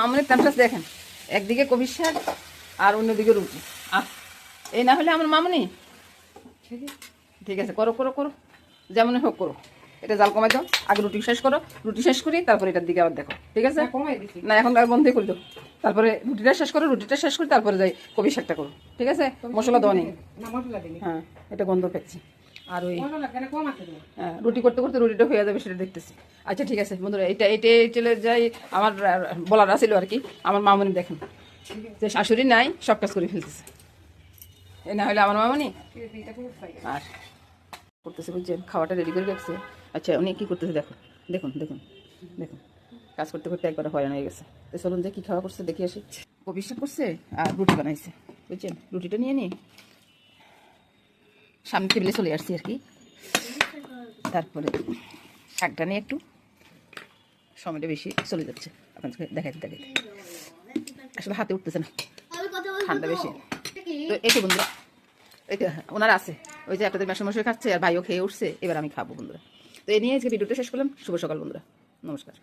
আমাদের টামটাস দেখেন, একদিকে কবির শাক আর অন্যদিকে রুটি। এই না হলে আমার মামনি। ঠিক আছে, করো করো করো, যেমন হোক করো। এটা জাল কমাই দাও, আগে রুটি শেষ করো, রুটি শেষ করি তারপরে এটার দিকে আবার দেখো। ঠিক আছে, না এখন বন্ধই করে দাও। তারপরে রুটিটা শেষ করো, রুটিটা শেষ করি তারপরে যাই কবির শাকটা করো। ঠিক আছে, মশলা দেওয়া নেই। হ্যাঁ, এটা গন্ধ পেয়েছি। আর ওই রুটি করতে করতে রুটিটা হয়ে যাবে সেটা দেখতেছি। আচ্ছা ঠিক আছে বন্ধুরা, এটা চলে যাই। আমার বলার আছিল আর কি, আমার মামনি দেখেন যে শাশুড়ি নাই, সব কাজ করে ফেলতেছে। এ না হলে আমার মামনি আর করতেছে, বুঝছেন, খাওয়াটা রেডি করে রাখছে। আচ্ছা উনি কী করতেছে দেখো, দেখুন দেখুন দেখুন, কাজ করতে করতে একবার হয়রান হয়ে গেছে। তো চলুন যে কী খাওয়া করছে দেখি আসি। কবির শাক করছে আর রুটি বানাইছে, বুঝছেন। রুটিটা নিয়ে নিই, সামনে টেবিলে চলে আসছি আর কি। তারপরে শাকটা নিয়ে একটু সময়টা বেশি চলে যাচ্ছে, আপনাদেরকে দেখাইতে দেখাইতে আসলে হাতে উঠতেছে না, ঠান্ডা বেশি। তো এই বন্ধুরা, এই ওনারা আছে, ওই যে আপনাদের মেশামশাই খাচ্ছে আর ভাইও খেয়ে উঠছে, এবার আমি খাবো বন্ধুরা। তো এই নিয়ে আজকে ভিডিওটা শেষ করলাম। শুভ সকাল বন্ধুরা, নমস্কার।